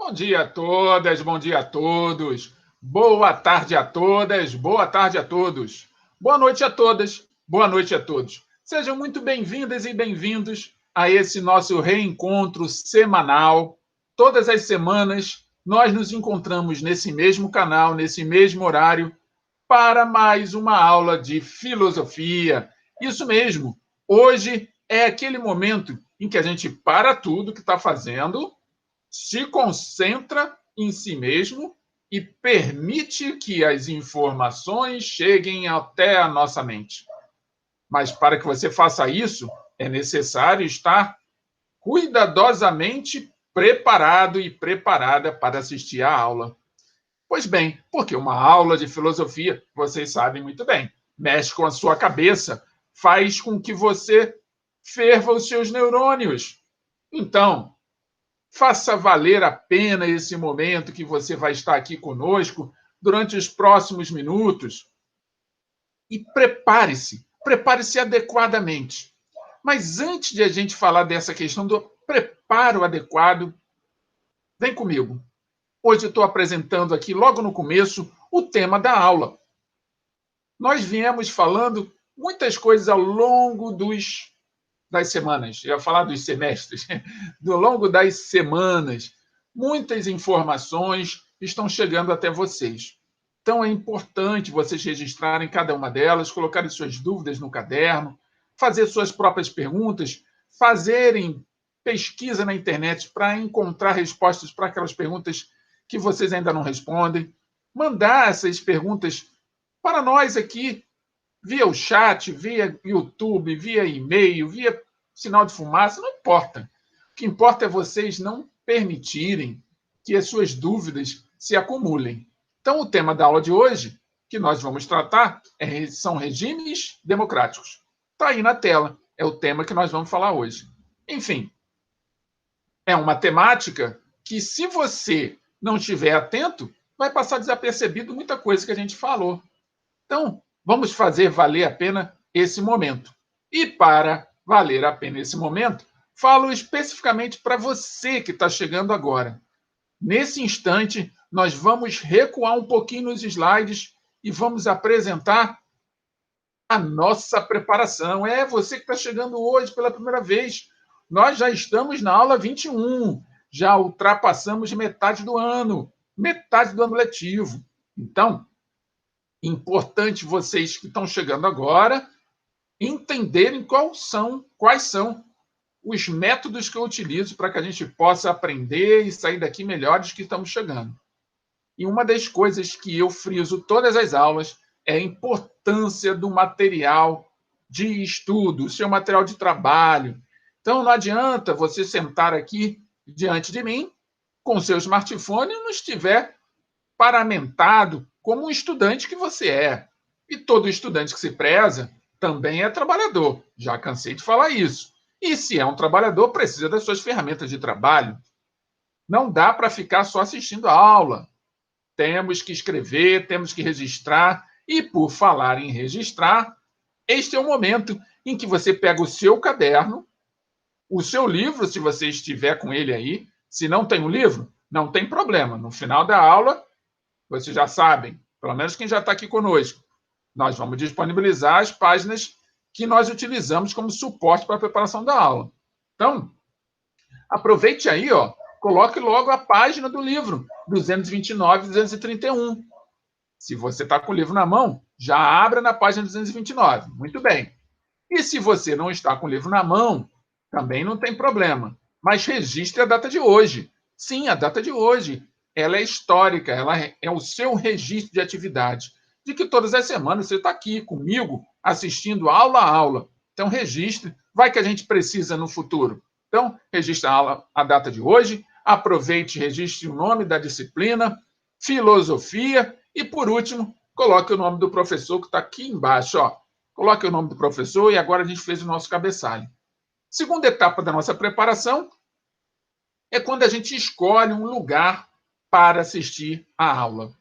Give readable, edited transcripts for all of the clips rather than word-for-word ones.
Bom dia a todas, bom dia a todos. Boa tarde a todas, boa tarde a todos. Boa noite a todas, boa noite a todos. Sejam muito bem-vindas e bem-vindos a esse nosso reencontro semanal. Todas as semanas nós nos encontramos nesse mesmo canal, nesse mesmo horário, para mais uma aula de filosofia. Isso mesmo, hoje é aquele momento em que a gente para tudo que está fazendo, se concentra em si mesmo e permite que as informações cheguem até a nossa mente. Mas para que você faça isso, é necessário estar cuidadosamente preparado e preparada para assistir à aula. Pois bem, porque uma aula de filosofia, vocês sabem muito bem, mexe com a sua cabeça, faz com que você ferva os seus neurônios. Então, faça valer a pena esse momento que você vai estar aqui conosco durante os próximos minutos. E prepare-se adequadamente. Mas antes de a gente falar dessa questão do preparo adequado, vem comigo. Hoje eu estou apresentando aqui, logo no começo, o tema da aula. Nós viemos falando muitas coisas ao longo das semanas, eu ia falar dos semestres, ao longo das semanas, muitas informações estão chegando até vocês. Então, é importante vocês registrarem cada uma delas, colocarem suas dúvidas no caderno, fazer suas próprias perguntas, fazerem pesquisa na internet para encontrar respostas para aquelas perguntas que vocês ainda não respondem, mandar essas perguntas para nós aqui, via o chat, via YouTube, via e-mail, via sinal de fumaça, não importa. O que importa é vocês não permitirem que as suas dúvidas se acumulem. Então, o tema da aula de hoje, que nós vamos tratar, são regimes democráticos. Está aí na tela, é o tema que nós vamos falar hoje. Enfim, é uma temática que, se você não estiver atento, vai passar desapercebido muita coisa que a gente falou. Então, vamos fazer valer a pena esse momento. E para valer a pena esse momento, falo especificamente para você que está chegando agora. Nesse instante, nós vamos recuar um pouquinho nos slides e vamos apresentar a nossa preparação. É você que está chegando hoje pela primeira vez. Nós já estamos na aula 21, já ultrapassamos metade do ano letivo. Então, importante vocês que estão chegando agora entenderem quais são os métodos que eu utilizo para que a gente possa aprender e sair daqui melhores que estamos chegando. E uma das coisas que eu friso todas as aulas é a importância do material de estudo, o seu material de trabalho. Então, não adianta você sentar aqui diante de mim com o seu smartphone e não estiver paramentado como um estudante que você é. E todo estudante que se preza também é trabalhador. Já cansei de falar isso. E se é um trabalhador, precisa das suas ferramentas de trabalho. Não dá para ficar só assistindo a aula. Temos que escrever, temos que registrar. E por falar em registrar, este é o momento em que você pega o seu caderno, o seu livro, se você estiver com ele aí. Se não tem um livro, não tem problema. No final da aula, vocês já sabem, pelo menos quem já está aqui conosco, nós vamos disponibilizar as páginas que nós utilizamos como suporte para a preparação da aula. Então, aproveite aí, coloque logo a página do livro, 229 e 231. Se você está com o livro na mão, já abra na página 229. Muito bem. E se você não está com o livro na mão, também não tem problema. Mas registre a data de hoje. Sim, a data de hoje. Ela é histórica, ela é o seu registro de atividade. De que todas as semanas você está aqui comigo, assistindo aula a aula. Então, registre. Vai que a gente precisa no futuro. Então, registre a data de hoje. Aproveite e registre o nome da disciplina, filosofia. E, por último, coloque o nome do professor que está aqui embaixo. Coloque o nome do professor e agora a gente fez o nosso cabeçalho. Segunda etapa da nossa preparação é quando a gente escolhe um lugar para assistir a aula.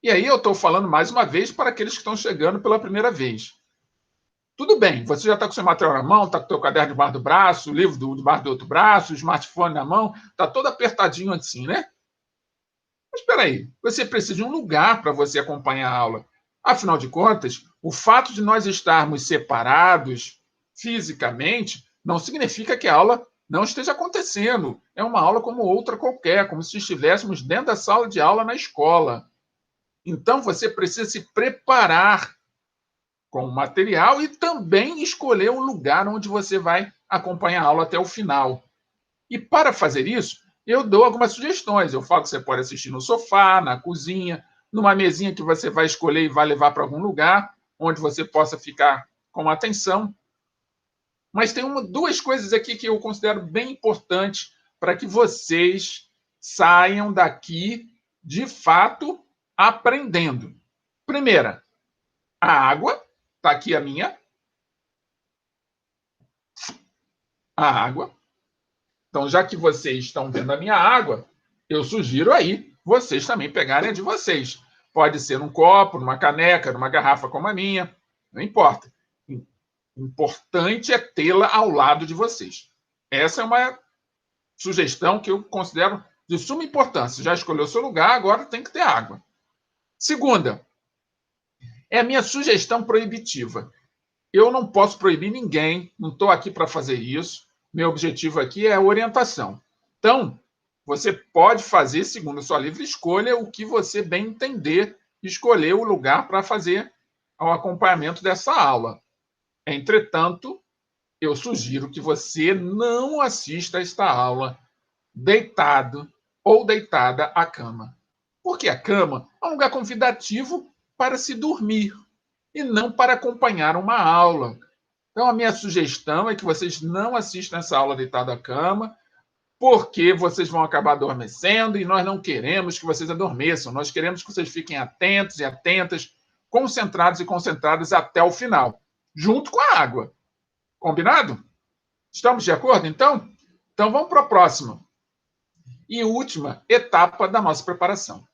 E aí eu estou falando mais uma vez para aqueles que estão chegando pela primeira vez. Tudo bem, você já está com o seu material na mão, está com o seu caderno debaixo do braço, o livro debaixo do outro braço, o smartphone na mão, está todo apertadinho assim, né? Mas espera aí, você precisa de um lugar para você acompanhar a aula. Afinal de contas, o fato de nós estarmos separados fisicamente não significa que a aula não esteja acontecendo. É uma aula como outra qualquer, como se estivéssemos dentro da sala de aula na escola. Então, você precisa se preparar com o material e também escolher um lugar onde você vai acompanhar a aula até o final. E para fazer isso, eu dou algumas sugestões. Eu falo que você pode assistir no sofá, na cozinha, numa mesinha que você vai escolher e vai levar para algum lugar, onde você possa ficar com atenção. Mas tem duas coisas aqui que eu considero bem importantes para que vocês saiam daqui, de fato, aprendendo. Primeira, a água. Está aqui a minha. A água. Então, já que vocês estão vendo a minha água, eu sugiro aí vocês também pegarem a de vocês. Pode ser num copo, numa caneca, numa garrafa como a minha, não importa. O importante é tê-la ao lado de vocês. Essa é uma sugestão que eu considero de suma importância. Já escolheu o seu lugar, agora tem que ter água. Segunda, é a minha sugestão proibitiva. Eu não posso proibir ninguém, não estou aqui para fazer isso. Meu objetivo aqui é a orientação. Então, você pode fazer, segundo a sua livre escolha, o que você bem entender, escolher o lugar para fazer o acompanhamento dessa aula. Entretanto, eu sugiro que você não assista a esta aula deitado ou deitada à cama. Porque a cama é um lugar convidativo para se dormir e não para acompanhar uma aula. Então, a minha sugestão é que vocês não assistam essa aula deitado à cama, porque vocês vão acabar adormecendo e nós não queremos que vocês adormeçam. Nós queremos que vocês fiquem atentos e atentas, concentrados e concentradas até o final, junto com a água. Combinado? Estamos de acordo, então? Então, vamos para a próxima e última etapa da nossa preparação.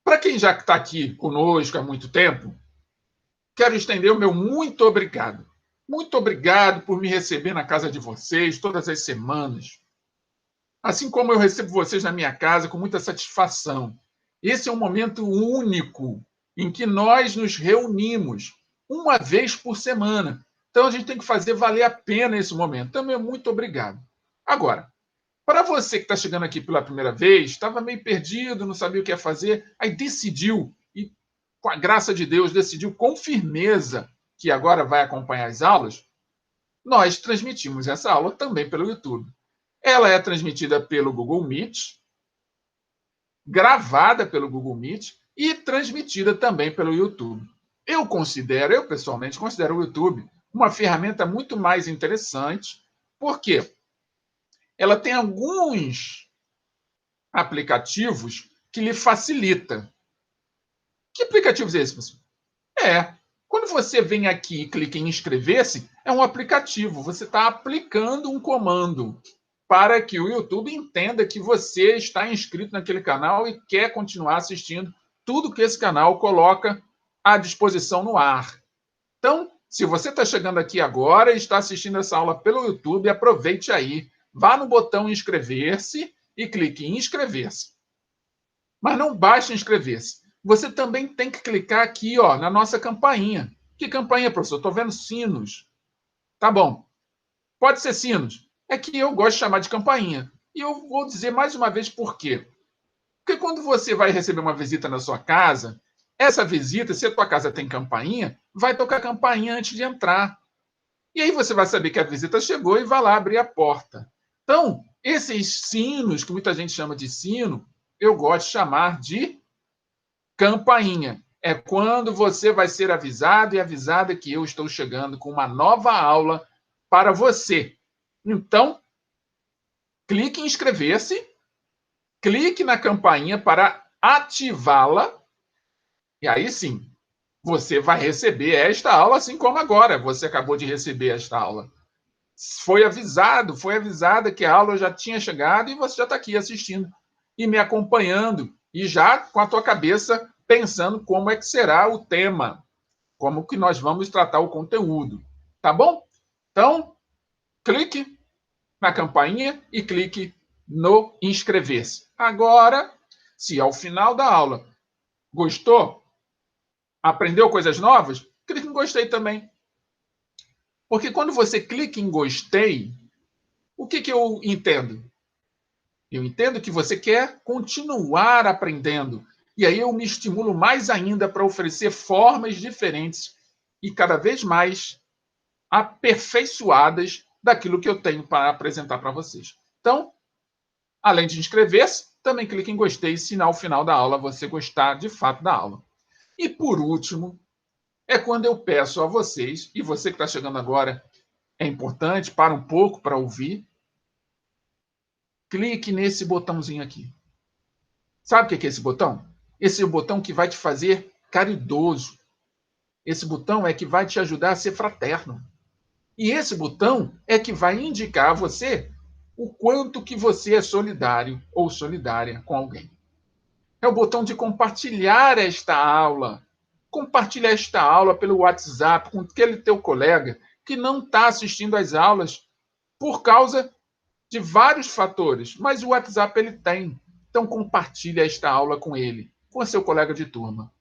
Para quem já está aqui conosco há muito tempo, quero estender o meu muito obrigado. Muito obrigado por me receber na casa de vocês todas as semanas. Assim como eu recebo vocês na minha casa com muita satisfação. Esse é um momento único em que nós nos reunimos uma vez por semana. Então, a gente tem que fazer valer a pena esse momento. Então, meu muito obrigado. Agora, para você que está chegando aqui pela primeira vez, estava meio perdido, não sabia o que ia fazer, aí decidiu, e com a graça de Deus, decidiu com firmeza que agora vai acompanhar as aulas, nós transmitimos essa aula também pelo YouTube. Ela é transmitida pelo Google Meet, gravada pelo Google Meet e transmitida também pelo YouTube. Eu pessoalmente considero o YouTube uma ferramenta muito mais interessante, porque ela tem alguns aplicativos que lhe facilita. Que aplicativos é esse, pessoal? Quando você vem aqui e clica em inscrever-se, é um aplicativo. Você está aplicando um comando para que o YouTube entenda que você está inscrito naquele canal e quer continuar assistindo tudo que esse canal coloca à disposição no ar. Então, se você está chegando aqui agora e está assistindo essa aula pelo YouTube, aproveite aí. Vá no botão inscrever-se e clique em inscrever-se. Mas não basta inscrever-se. Você também tem que clicar aqui, ó, na nossa campainha. Que campainha, professor? Estou vendo sinos. Tá bom. Pode ser sinos. É que eu gosto de chamar de campainha. E eu vou dizer mais uma vez por quê. Porque quando você vai receber uma visita na sua casa, essa visita, se a tua casa tem campainha, vai tocar campainha antes de entrar. E aí você vai saber que a visita chegou e vai lá abrir a porta. Então, esses sinos, que muita gente chama de sino, eu gosto de chamar de campainha. É quando você vai ser avisado e avisada que eu estou chegando com uma nova aula para você. Então, clique em inscrever-se, clique na campainha para ativá-la, e aí sim, você vai receber esta aula, assim como agora você acabou de receber esta aula. Foi avisada que a aula já tinha chegado e você já está aqui assistindo e me acompanhando e já com a tua cabeça pensando como é que será o tema, como que nós vamos tratar o conteúdo, tá bom? Então, clique na campainha e clique no inscrever-se. Agora, Se ao final da aula gostou, aprendeu coisas novas, clique em gostei também. Porque quando você clica em gostei, o que eu entendo? Eu entendo que você quer continuar aprendendo. E aí eu me estimulo mais ainda para oferecer formas diferentes e cada vez mais aperfeiçoadas daquilo que eu tenho para apresentar para vocês. Então, além de inscrever-se, também clique em gostei se ao final da aula você gostar de fato da aula. E por último, é quando eu peço a vocês, e você que está chegando agora, é importante, para um pouco para ouvir, clique nesse botãozinho aqui. Sabe o que é esse botão? Esse é o botão que vai te fazer caridoso. Esse botão é que vai te ajudar a ser fraterno. E esse botão é que vai indicar a você o quanto que você é solidário ou solidária com alguém. É o botão de compartilhar esta aula. Compartilhar esta aula pelo WhatsApp com aquele teu colega que não está assistindo às aulas por causa de vários fatores, mas o WhatsApp ele tem. Então compartilhe esta aula com ele, com seu colega de turma.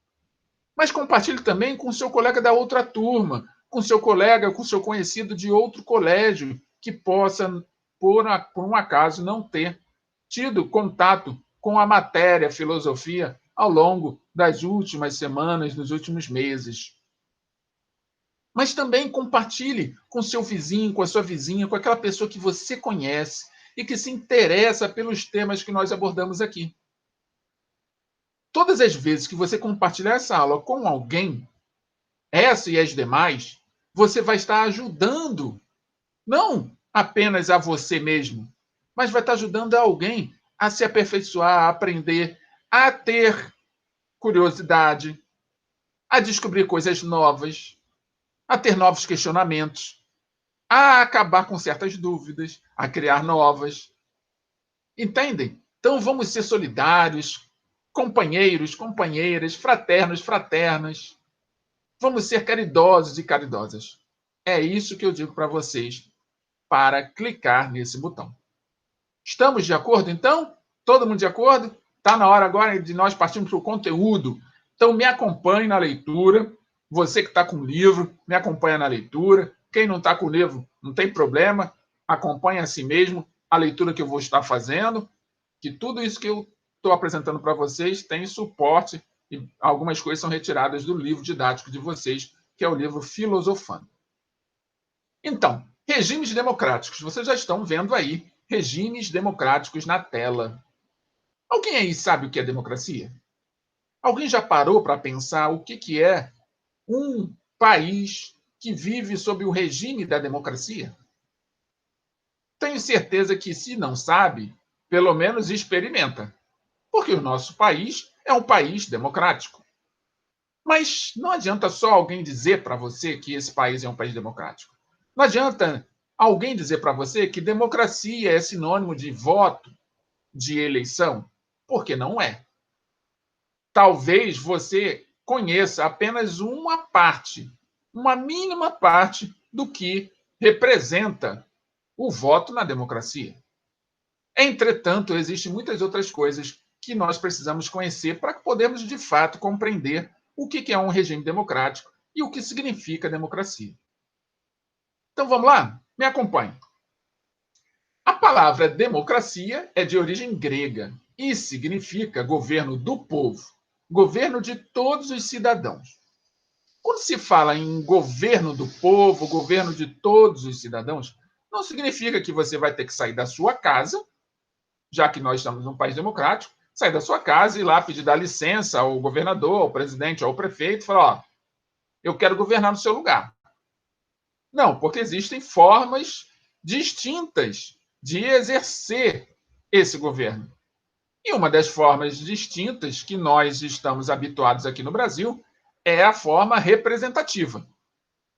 Mas compartilhe também com seu colega da outra turma, com seu colega, com seu conhecido de outro colégio, que possa, por um acaso, não ter tido contato com a matéria filosofia ao longo das últimas semanas, dos últimos meses. Mas também compartilhe com seu vizinho, com a sua vizinha, com aquela pessoa que você conhece e que se interessa pelos temas que nós abordamos aqui. Todas as vezes que você compartilhar essa aula com alguém, essa e as demais, você vai estar ajudando, não apenas a você mesmo, mas vai estar ajudando a alguém a se aperfeiçoar, a aprender, a ter curiosidade, a descobrir coisas novas, a ter novos questionamentos, a acabar com certas dúvidas, a criar novas. Entendem? Então vamos ser solidários, companheiros, companheiras, fraternos, fraternas. Vamos ser caridosos e caridosas. É isso que eu digo para vocês para clicar nesse botão. Estamos de acordo, então? Todo mundo de acordo? Está na hora agora de nós partirmos para o conteúdo. Então, me acompanhe na leitura. Você que está com o livro, me acompanha na leitura. Quem não está com o livro, não tem problema. Acompanhe a si mesmo a leitura que eu vou estar fazendo. Que tudo isso que eu estou apresentando para vocês tem suporte e algumas coisas são retiradas do livro didático de vocês, que é o livro Filosofando. Então, regimes democráticos. Vocês já estão vendo aí regimes democráticos na tela. Alguém aí sabe o que é democracia? Alguém já parou para pensar o que é um país que vive sob o regime da democracia? Tenho certeza que, se não sabe, pelo menos experimenta. Porque o nosso país é um país democrático. Mas não adianta só alguém dizer para você que esse país é um país democrático. Não adianta alguém dizer para você que democracia é sinônimo de voto, de eleição, porque não é. Talvez você conheça apenas uma parte, uma mínima parte do que representa o voto na democracia. Entretanto, existem muitas outras coisas que nós precisamos conhecer para podermos, de fato, compreender o que é um regime democrático e o que significa democracia. Então, vamos lá? Me acompanhe. A palavra democracia é de origem grega e significa governo do povo, governo de todos os cidadãos. Quando se fala em governo do povo, governo de todos os cidadãos, não significa que você vai ter que sair da sua casa, já que nós estamos num país democrático, sair da sua casa e ir lá pedir dar licença ao governador, ao presidente, ao prefeito, e falar, ó, eu quero governar no seu lugar. Não, porque existem formas distintas de exercer esse governo. E uma das formas distintas que nós estamos habituados aqui no Brasil é a forma representativa,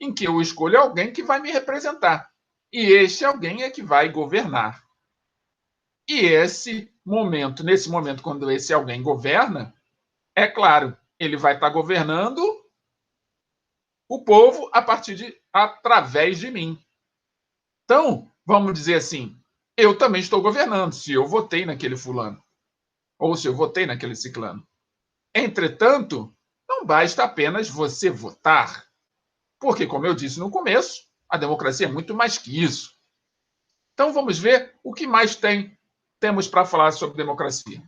em que eu escolho alguém que vai me representar. E este alguém é que vai governar. E nesse momento, quando esse alguém governa, é claro, ele vai estar governando o povo através de mim. Então, vamos dizer assim, eu também estou governando, se eu votei naquele fulano. ou se eu votei naquele ciclano. Entretanto, não basta apenas você votar, porque, como eu disse no começo, a democracia é muito mais que isso. Então, vamos ver o que mais temos para falar sobre democracia.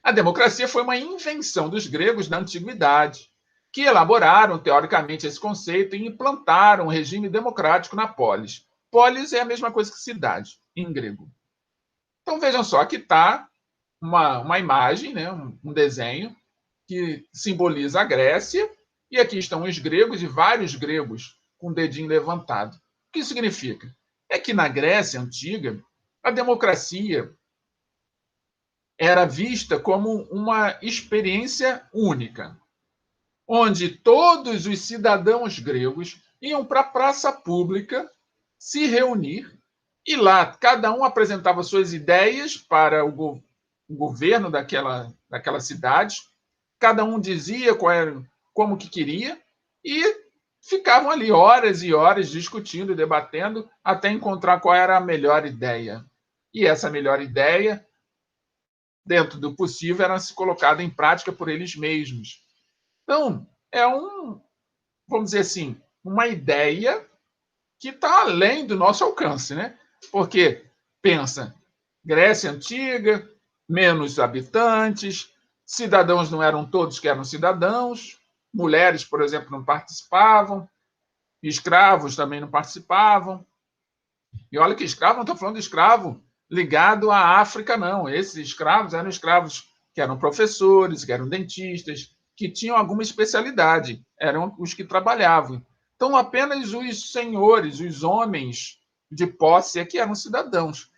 A democracia foi uma invenção dos gregos da antiguidade, que elaboraram, teoricamente, esse conceito e implantaram um regime democrático na polis. Polis é a mesma coisa que cidade, em grego. Então, vejam só, aqui está uma imagem, né, um desenho, que simboliza a Grécia, e aqui estão os gregos, e vários gregos com o dedinho levantado. O que isso significa? É que na Grécia antiga, a democracia era vista como uma experiência única, onde todos os cidadãos gregos iam para a praça pública se reunir e lá cada um apresentava suas ideias para o governo daquela cidade, cada um dizia como que queria e ficavam ali horas e horas discutindo e debatendo até encontrar qual era a melhor ideia. E essa melhor ideia, dentro do possível, era se colocada em prática por eles mesmos. Então, vamos dizer assim, uma ideia que está além do nosso alcance, né? Porque, pensa, Grécia Antiga, menos habitantes, cidadãos não eram todos que eram cidadãos, mulheres, por exemplo, não participavam, escravos também não participavam. E olha que escravo, não estou falando de escravo ligado à África, não. Esses escravos eram escravos que eram professores, que eram dentistas, que tinham alguma especialidade, eram os que trabalhavam. Então, apenas os senhores, os homens de posse é que eram cidadãos.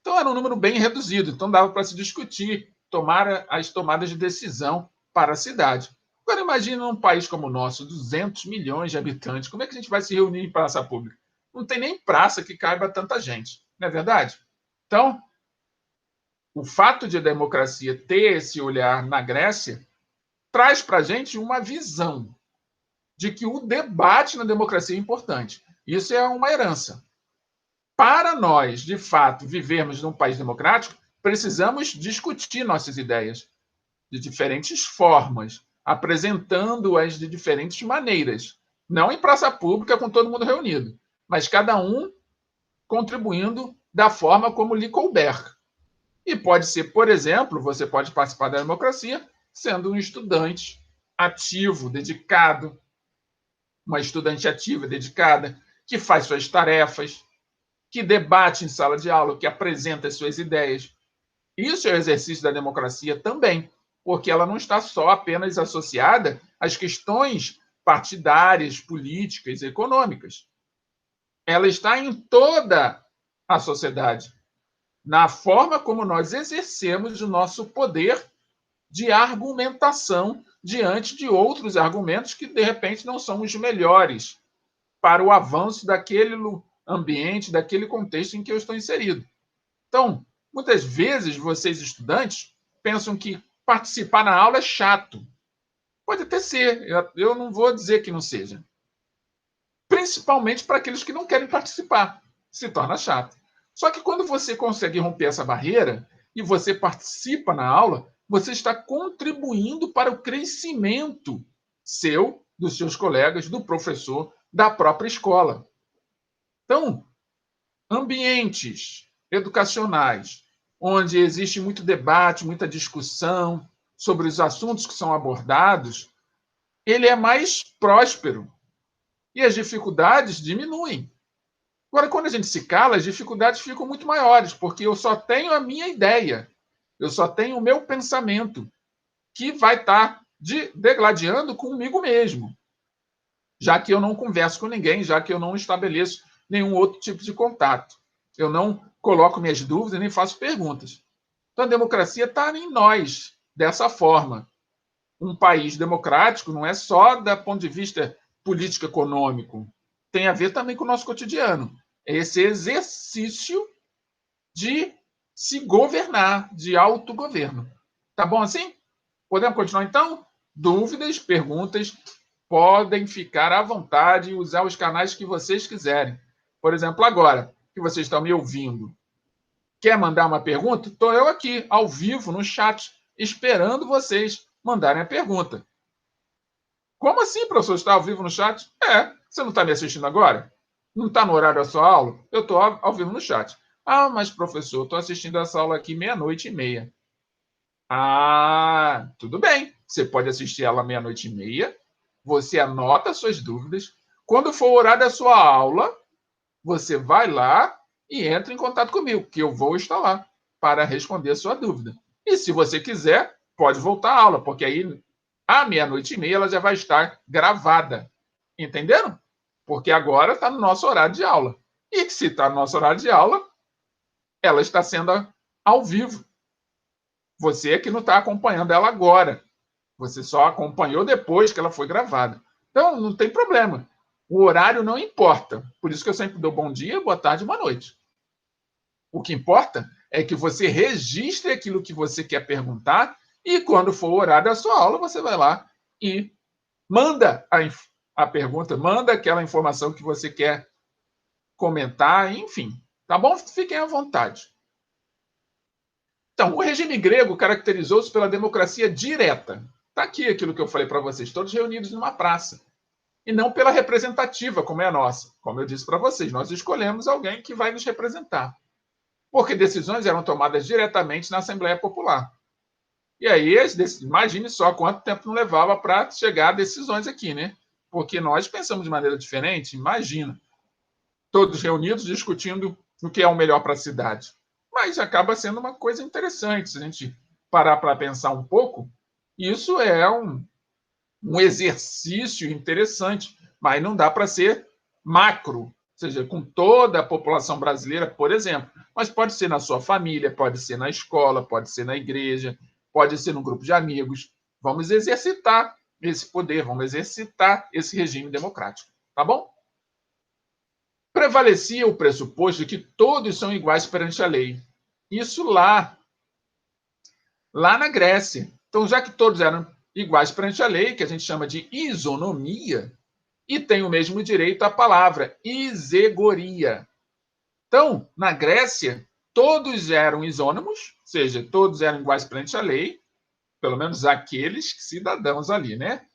Então, era um número bem reduzido, então dava para se discutir, tomar as tomadas de decisão para a cidade. Agora, imagine num país como o nosso, 200 milhões de habitantes, como é que a gente vai se reunir em praça pública? Não tem nem praça que caiba tanta gente, não é verdade? Então, o fato de a democracia ter esse olhar na Grécia traz para a gente uma visão de que o debate na democracia é importante. Isso é uma herança. Para nós, de fato, vivermos num país democrático, precisamos discutir nossas ideias de diferentes formas, apresentando-as de diferentes maneiras. Não em praça pública com todo mundo reunido, mas cada um contribuindo da forma como lhe couber. E pode ser, por exemplo, você pode participar da democracia sendo um estudante ativo, dedicado, uma estudante ativa, dedicada, que faz suas tarefas, que debate em sala de aula, que apresenta as suas ideias. Isso é o exercício da democracia também, porque ela não está só apenas associada às questões partidárias, políticas, econômicas. Ela está em toda a sociedade, na forma como nós exercemos o nosso poder de argumentação diante de outros argumentos que, de repente, não são os melhores para o avanço daquele ambiente, daquele contexto em que eu estou inserido. Então, muitas vezes, vocês estudantes pensam que participar na aula é chato. Pode até ser, eu não vou dizer que não seja. Principalmente para aqueles que não querem participar, se torna chato. Só que quando você consegue romper essa barreira e você participa na aula, você está contribuindo para o crescimento seu, dos seus colegas, do professor, da própria escola. Então, ambientes educacionais onde existe muito debate, muita discussão sobre os assuntos que são abordados, ele é mais próspero e as dificuldades diminuem. Agora, quando a gente se cala, as dificuldades ficam muito maiores, porque eu só tenho a minha ideia, eu só tenho o meu pensamento, que vai estar degladiando comigo mesmo, já que eu não converso com ninguém, já que eu não estabeleço nenhum outro tipo de contato. Eu não coloco minhas dúvidas nem faço perguntas. Então, a democracia está em nós, dessa forma. Um país democrático não é só do ponto de vista político-econômico, tem a ver também com o nosso cotidiano. É esse exercício de se governar, de autogoverno. Tá bom assim? Podemos continuar então? Dúvidas, perguntas, podem ficar à vontade e usar os canais que vocês quiserem. Por exemplo, agora que vocês estão me ouvindo, Quer mandar uma pergunta? Estou eu aqui, ao vivo, no chat, esperando vocês mandarem a pergunta. Como assim, professor? Está ao vivo no chat? Você não está me assistindo agora? Não está no horário da sua aula? Eu estou ao vivo no chat. Ah, mas professor, estou assistindo essa aula aqui 00:30. Ah, tudo bem. Você pode assistir ela 00:30. Você anota suas dúvidas. Quando for o horário da sua aula, você vai lá e entra em contato comigo, que eu vou estar lá para responder a sua dúvida. E se você quiser, pode voltar à aula, porque aí, à 00:30, ela já vai estar gravada. Entenderam? Porque agora está no nosso horário de aula. E se está no nosso horário de aula, ela está sendo ao vivo. Você é que não está acompanhando ela agora. Você só acompanhou depois que ela foi gravada. Então, não tem problema. O horário não importa. Por isso que eu sempre dou bom dia, boa tarde e boa noite. O que importa é que você registre aquilo que você quer perguntar e, quando for o horário da sua aula, você vai lá e manda a pergunta, manda aquela informação que você quer comentar, enfim. Tá bom? Fiquem à vontade. Então, o regime grego caracterizou-se pela democracia direta. Está aqui aquilo que eu falei para vocês, todos reunidos numa praça. E não pela representativa, como é a nossa. Como eu disse para vocês, nós escolhemos alguém que vai nos representar. Porque decisões eram tomadas diretamente na Assembleia Popular. E aí, imagine só quanto tempo não levava para chegar a decisões aqui, né? Porque nós pensamos de maneira diferente, imagina. Todos reunidos discutindo o que é o melhor para a cidade. Mas acaba sendo uma coisa interessante, se a gente parar para pensar um pouco, isso é um exercício interessante, mas não dá para ser macro, ou seja, com toda a população brasileira, por exemplo. Mas pode ser na sua família, pode ser na escola, pode ser na igreja, pode ser num grupo de amigos. Vamos exercitar esse poder, vamos exercitar esse regime democrático, tá bom? Prevalecia o pressuposto de que todos são iguais perante a lei. Isso lá na Grécia. Então, já que todos eram iguais perante a lei, que a gente chama de isonomia, e tem o mesmo direito à palavra, isegoria. Então, na Grécia, todos eram isônomos, ou seja, todos eram iguais perante a lei, pelo menos aqueles cidadãos ali, né?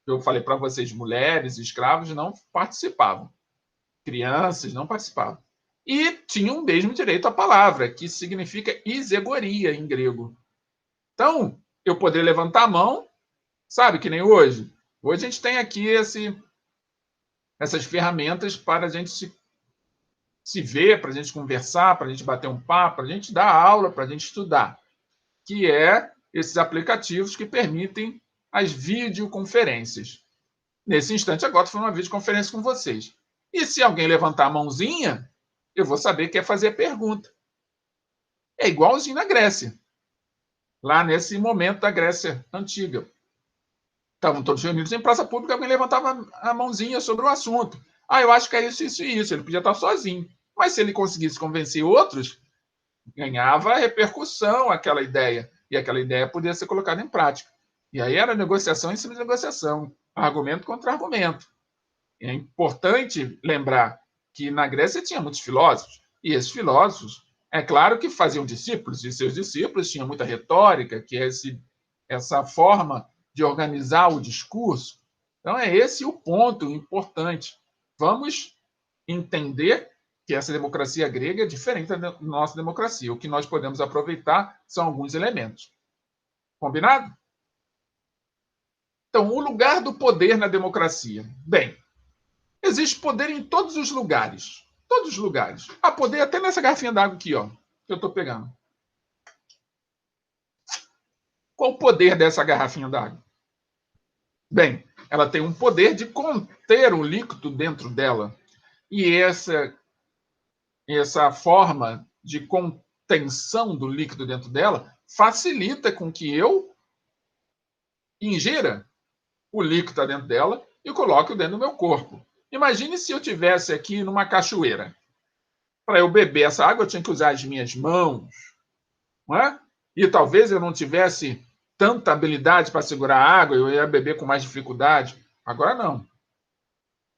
Eu falei para vocês, mulheres, escravos não participavam, crianças não participavam. E tinham o mesmo direito à palavra, que significa isegoria em grego. Então, eu poderia levantar a mão, sabe, que nem hoje. Hoje a gente tem aqui essas ferramentas para a gente se ver, para a gente conversar, para a gente bater um papo, para a gente dar aula, para a gente estudar, que é esses aplicativos que permitem as videoconferências. Nesse instante, agora, estou fazendo uma videoconferência com vocês. E se alguém levantar a mãozinha, eu vou saber que é fazer a pergunta. É igualzinho na Grécia. Lá nesse momento da Grécia antiga. Estavam todos reunidos em praça pública, alguém levantava a mãozinha sobre o assunto. Ah, eu acho que é isso, isso e isso. Ele podia estar sozinho. Mas se ele conseguisse convencer outros, ganhava repercussão aquela ideia. E aquela ideia podia ser colocada em prática. E aí era negociação em cima de negociação. Argumento contra argumento. É importante lembrar que na Grécia tinha muitos filósofos. E esses filósofos, é claro que faziam discípulos. E seus discípulos tinham muita retórica, que é essa forma de organizar o discurso. Então, é esse o ponto importante. Vamos entender que essa democracia grega é diferente da nossa democracia. O que nós podemos aproveitar são alguns elementos. Combinado? Então, o lugar do poder na democracia. Bem, existe poder em todos os lugares. Todos os lugares. Há poder até nessa garrafinha d'água aqui, ó, que eu estou pegando. Qual o poder dessa garrafinha d'água? Bem, ela tem um poder de conter o líquido dentro dela. E essa forma de contenção do líquido dentro dela facilita com que eu ingira o líquido dentro dela e coloque dentro do meu corpo. Imagine se eu tivesse aqui numa cachoeira. Para eu beber essa água, eu tinha que usar as minhas mãos, não é? E talvez eu não tivesse tanta habilidade para segurar a água, eu ia beber com mais dificuldade. Agora não.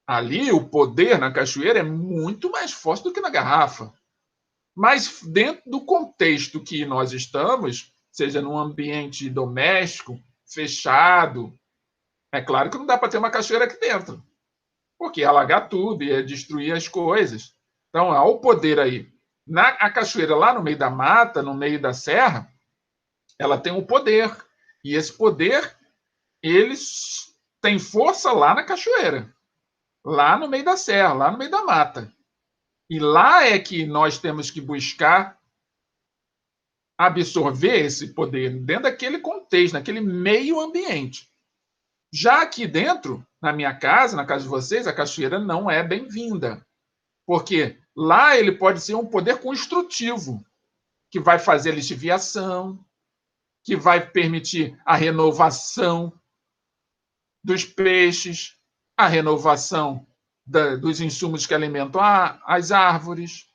Ali, o poder na cachoeira é muito mais forte do que na garrafa. Mas dentro do contexto que nós estamos, seja num ambiente doméstico, fechado, é claro que não dá para ter uma cachoeira aqui dentro, porque ia alagar tudo, ia destruir as coisas. Então, há o poder aí. A cachoeira lá no meio da mata, no meio da serra, ela tem um poder. E esse poder, eles têm força lá na cachoeira, lá no meio da serra, lá no meio da mata. E lá é que nós temos que buscar absorver esse poder dentro daquele contexto, naquele meio ambiente. Já aqui dentro, na minha casa, na casa de vocês, a cachoeira não é bem-vinda. Porque lá ele pode ser um poder construtivo, que vai fazer a lixiviação, que vai permitir a renovação dos peixes, a renovação dos insumos que alimentam as árvores,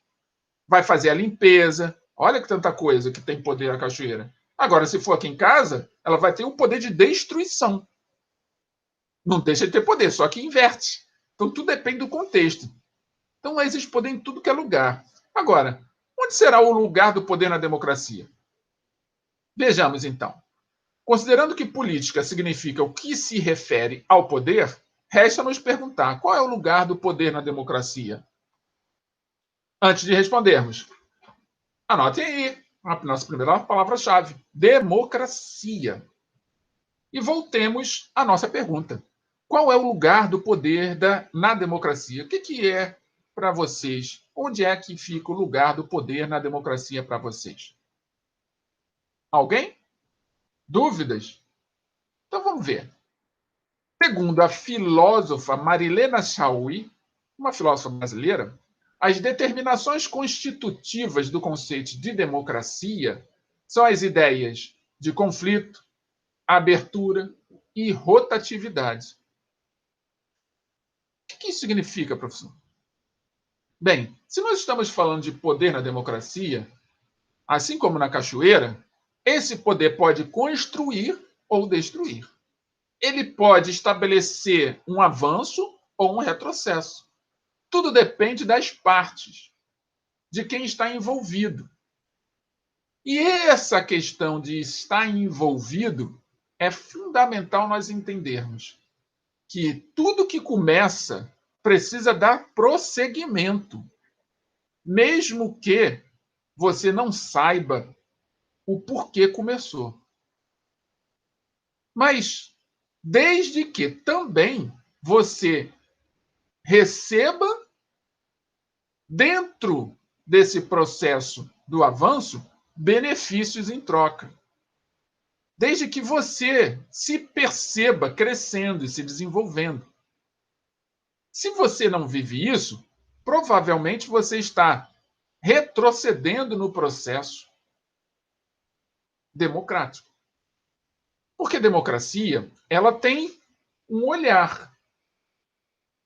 vai fazer a limpeza. Olha que tanta coisa que tem poder a cachoeira. Agora, se for aqui em casa, ela vai ter um poder de destruição. Não deixa de ter poder, só que inverte. Então, tudo depende do contexto. Então, existe poder em tudo que é lugar. Agora, onde será o lugar do poder na democracia? Vejamos, então. Considerando que política significa o que se refere ao poder, resta nos perguntar qual é o lugar do poder na democracia. Antes de respondermos, anotem aí a nossa primeira palavra-chave: democracia. E voltemos à nossa pergunta. Qual é o lugar do poder na democracia? O que é para vocês? Onde é que fica o lugar do poder na democracia para vocês? Alguém? Dúvidas? Então vamos ver. Segundo a filósofa Marilena Chaui, uma filósofa brasileira, as determinações constitutivas do conceito de democracia são as ideias de conflito, abertura e rotatividade. O que isso significa, professor? Bem, se nós estamos falando de poder na democracia, assim como na cachoeira, esse poder pode construir ou destruir. Ele pode estabelecer um avanço ou um retrocesso. Tudo depende das partes, de quem está envolvido. E essa questão de estar envolvido é fundamental nós entendermos que tudo que começa precisa dar prosseguimento, mesmo que você não saiba o porquê começou. Mas desde que também você receba dentro desse processo do avanço benefícios em troca. Desde que você se perceba crescendo e se desenvolvendo. Se você não vive isso, provavelmente você está retrocedendo no processo democrático. Porque democracia, ela tem um olhar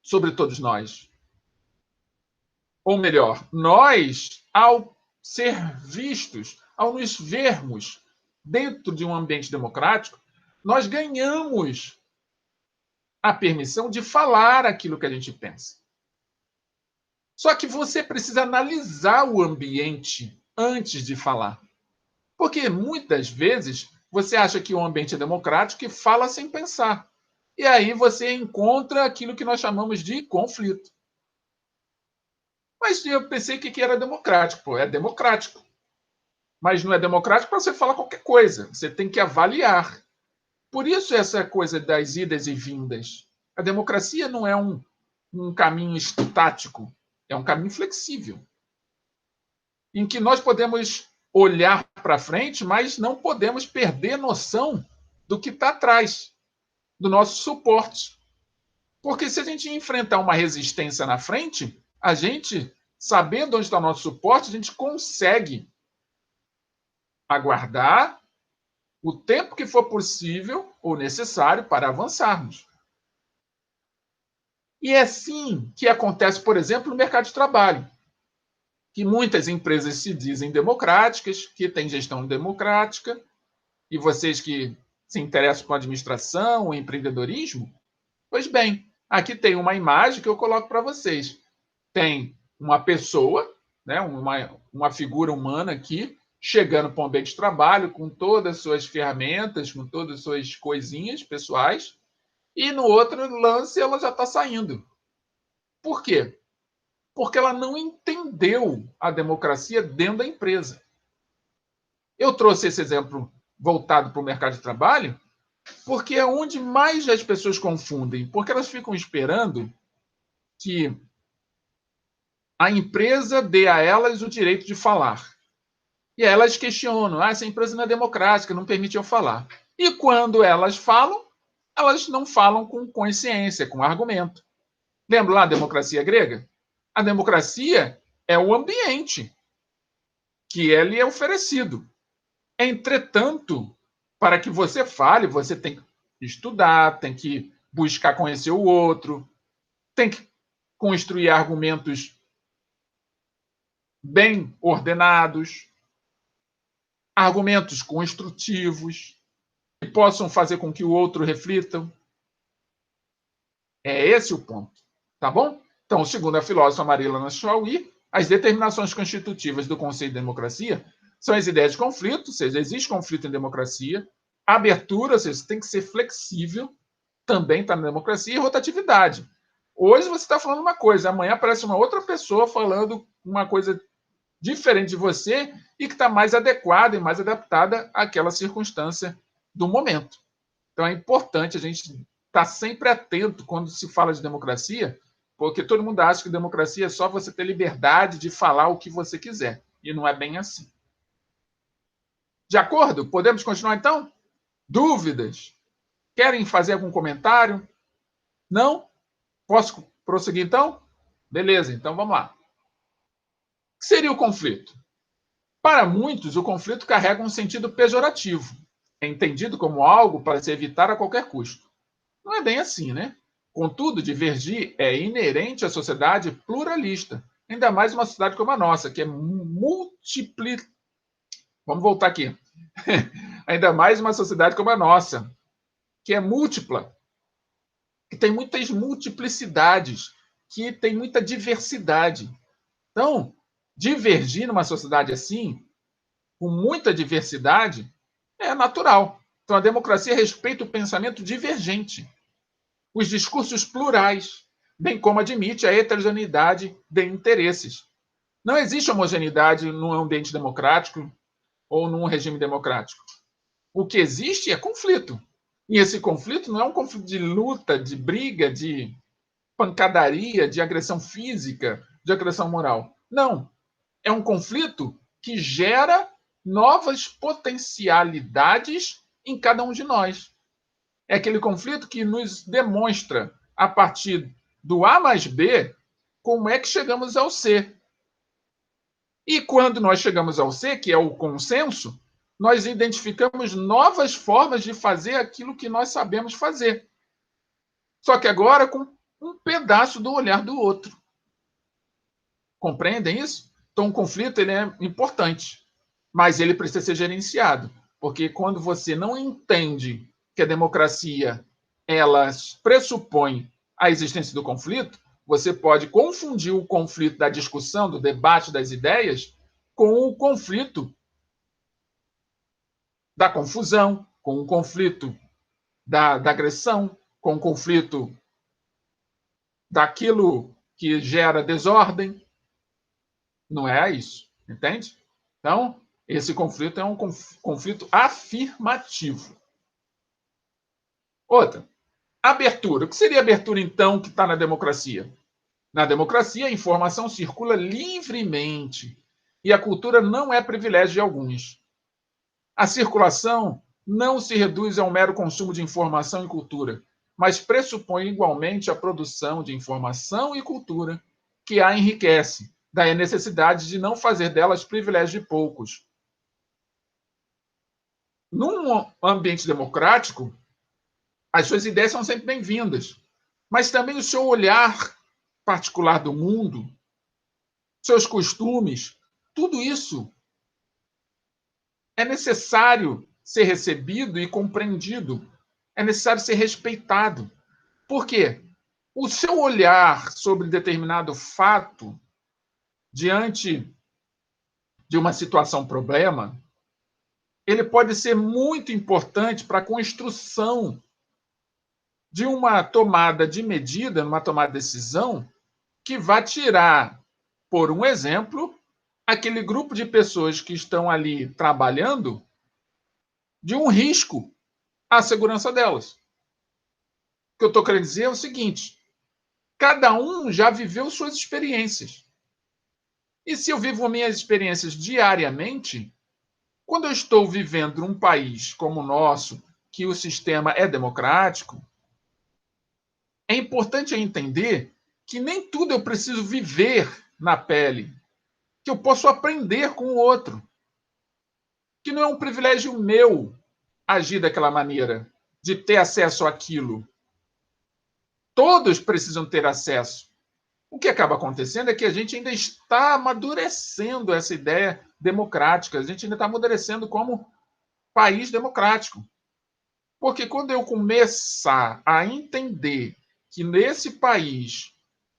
sobre todos nós. Ou melhor, nós, ao ser vistos, ao nos vermos dentro de um ambiente democrático, nós ganhamos a permissão de falar aquilo que a gente pensa. Só que você precisa analisar o ambiente antes de falar. Porque muitas vezes você acha que o ambiente é democrático e fala sem pensar. E aí você encontra aquilo que nós chamamos de conflito. Mas eu pensei que era democrático. Pô, é democrático. Mas não é democrático para você falar qualquer coisa. Você tem que avaliar. Por isso essa coisa das idas e vindas. A democracia não é um caminho estático. É um caminho flexível. Em que nós podemos olhar para frente, mas não podemos perder noção do que está atrás, do nosso suporte. Porque se a gente enfrentar uma resistência na frente, a gente, sabendo onde está o nosso suporte, a gente consegue aguardar o tempo que for possível ou necessário para avançarmos. E é assim que acontece, por exemplo, no mercado de trabalho, que muitas empresas se dizem democráticas, que têm gestão democrática, e vocês que se interessam por administração, empreendedorismo, pois bem, aqui tem uma imagem que eu coloco para vocês. Tem uma pessoa né, uma figura humana aqui, chegando para um ambiente de trabalho com todas as suas ferramentas, com todas as suas coisinhas pessoais, e no outro lance ela já está saindo. Por quê? Porque ela não entendeu a democracia dentro da empresa. Eu trouxe esse exemplo voltado para o mercado de trabalho, porque é onde mais as pessoas confundem, porque elas ficam esperando que a empresa dê a elas o direito de falar. E elas questionam, essa empresa não é democrática, não permite eu falar. E quando elas falam, elas não falam com consciência, com argumento. Lembra lá a democracia grega? A democracia é o ambiente que lhe é oferecido. Entretanto, para que você fale, você tem que estudar, tem que buscar conhecer o outro, tem que construir argumentos bem ordenados, argumentos construtivos, que possam fazer com que o outro reflita. É esse o ponto, tá bom? Então, segundo a filósofa Marilena Chauí, as determinações constitutivas do conceito de democracia são as ideias de conflito, ou seja, existe conflito em democracia, abertura, ou seja, você tem que ser flexível, também está na democracia, e rotatividade. Hoje você está falando uma coisa, amanhã aparece uma outra pessoa falando uma coisa diferente de você e que está mais adequada e mais adaptada àquela circunstância do momento. Então é importante a gente estar sempre atento quando se fala de democracia, porque todo mundo acha que democracia é só você ter liberdade de falar o que você quiser. E não é bem assim. De acordo? Podemos continuar então? Dúvidas? Querem fazer algum comentário? Não? Posso prosseguir então? Beleza, então vamos lá. O que seria o conflito? Para muitos, o conflito carrega um sentido pejorativo. É entendido como algo para se evitar a qualquer custo. Não é bem assim, né? Contudo, divergir é inerente à sociedade pluralista, ainda mais uma sociedade como a nossa, que é múltipli... Vamos voltar aqui. Ainda mais uma sociedade como a nossa, que é múltipla, que tem muitas multiplicidades, que tem muita diversidade. Então, divergir numa sociedade assim, com muita diversidade, é natural. Então, a democracia respeita o pensamento divergente, os discursos plurais, bem como admite a heterogeneidade de interesses. Não existe homogeneidade num ambiente democrático ou num regime democrático. O que existe é conflito. E esse conflito não é um conflito de luta, de briga, de pancadaria, de agressão física, de agressão moral. Não. É um conflito que gera novas potencialidades em cada um de nós. É aquele conflito que nos demonstra, a partir do A mais B, como é que chegamos ao C. E quando nós chegamos ao C, que é o consenso, nós identificamos novas formas de fazer aquilo que nós sabemos fazer. Só que agora com um pedaço do olhar do outro. Compreendem isso? Então, o conflito ele é importante, mas ele precisa ser gerenciado, porque quando você não entende que a democracia ela pressupõe a existência do conflito, você pode confundir o conflito da discussão, do debate das ideias, com o conflito da confusão, com o conflito da agressão, com o conflito daquilo que gera desordem. Não é isso, entende? Então, esse conflito é um conflito afirmativo. Outra, abertura. O que seria abertura, então, que está na democracia? Na democracia, a informação circula livremente e a cultura não é privilégio de alguns. A circulação não se reduz ao mero consumo de informação e cultura, mas pressupõe igualmente a produção de informação e cultura que a enriquece. Daí a necessidade de não fazer delas privilégio de poucos. Num ambiente democrático, as suas ideias são sempre bem-vindas, mas também o seu olhar particular do mundo, seus costumes, tudo isso é necessário ser recebido e compreendido, é necessário ser respeitado. Por quê? O seu olhar sobre determinado fato diante de uma situação problema, ele pode ser muito importante para a construção de uma tomada de medida, uma tomada de decisão, que vai tirar, por um exemplo, aquele grupo de pessoas que estão ali trabalhando de um risco à segurança delas. O que eu estou querendo dizer é o seguinte: cada um já viveu suas experiências. E se eu vivo minhas experiências diariamente, quando eu estou vivendo num país como o nosso, que o sistema é democrático, é importante entender que nem tudo eu preciso viver na pele, que eu posso aprender com o outro, que não é um privilégio meu agir daquela maneira, de ter acesso àquilo. Todos precisam ter acesso. O que acaba acontecendo é que a gente ainda está amadurecendo essa ideia democrática, a gente ainda está amadurecendo como país democrático. Porque quando eu começar a entender que nesse país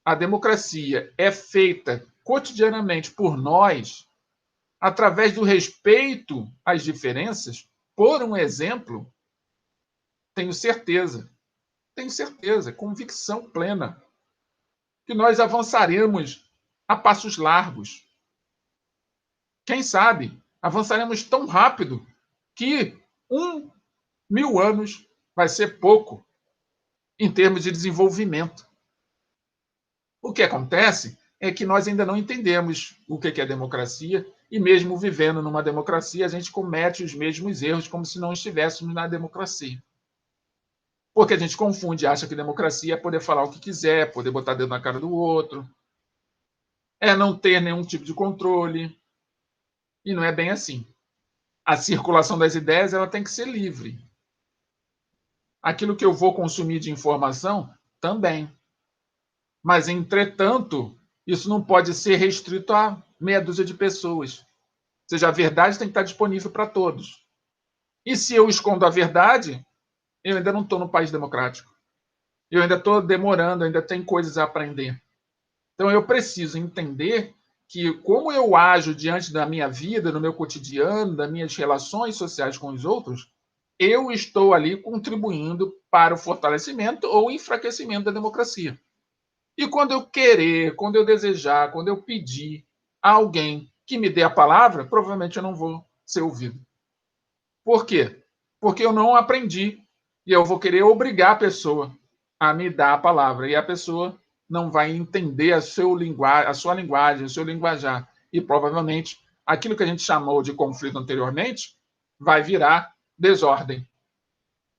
a democracia é feita cotidianamente por nós, através do respeito às diferenças, por um exemplo, tenho certeza, convicção plena, que nós avançaremos a passos largos. Quem sabe avançaremos tão rápido que 1.000 anos vai ser pouco em termos de desenvolvimento. O que acontece é que nós ainda não entendemos o que é democracia e mesmo vivendo numa democracia, a gente comete os mesmos erros como se não estivéssemos na democracia. Porque a gente confunde, acha que democracia é poder falar o que quiser, poder botar dedo na cara do outro, é não ter nenhum tipo de controle. E não é bem assim. A circulação das ideias ela tem que ser livre. Aquilo que eu vou consumir de informação, também. Mas, entretanto, isso não pode ser restrito a meia dúzia de pessoas. Ou seja, a verdade tem que estar disponível para todos. E se eu escondo a verdade, eu ainda não estou no país democrático. Eu ainda estou demorando, ainda tem coisas a aprender. Então, eu preciso entender que, como eu ajo diante da minha vida, no meu cotidiano, das minhas relações sociais com os outros, eu estou ali contribuindo para o fortalecimento ou enfraquecimento da democracia. E quando eu querer, quando eu desejar, quando eu pedir a alguém que me dê a palavra, provavelmente eu não vou ser ouvido. Por quê? Porque eu não aprendi e eu vou querer obrigar a pessoa a me dar a palavra. E a pessoa não vai entender a sua linguagem, o seu linguajar. E provavelmente aquilo que a gente chamou de conflito anteriormente vai virar desordem.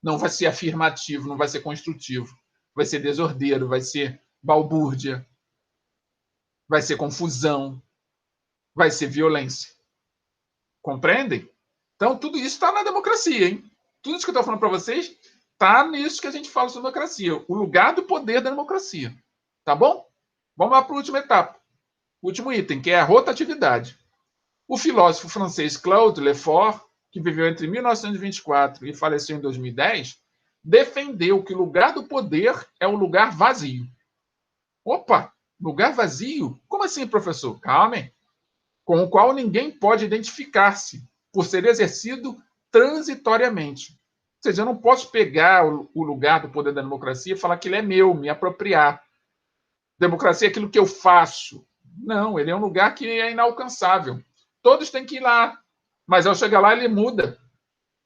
Não vai ser afirmativo, não vai ser construtivo. Vai ser desordeiro, vai ser balbúrdia, vai ser confusão, vai ser violência. Compreendem? Então, tudo isso está na democracia, hein? Tudo isso que eu estou falando para vocês está nisso que a gente fala sobre democracia. O lugar do poder da democracia. Tá bom? Vamos lá para a última etapa. O último item, que é a rotatividade. O filósofo francês Claude Lefort, que viveu entre 1924 e faleceu em 2010, defendeu que o lugar do poder é o lugar vazio. Opa, lugar vazio? Como assim, professor? Calma, com o qual ninguém pode identificar-se, por ser exercido transitoriamente. Ou seja, eu não posso pegar o lugar do poder da democracia e falar que ele é meu, me apropriar. Democracia é aquilo que eu faço. Não, ele é um lugar que é inalcançável. Todos têm que ir lá, mas ao chegar lá ele muda,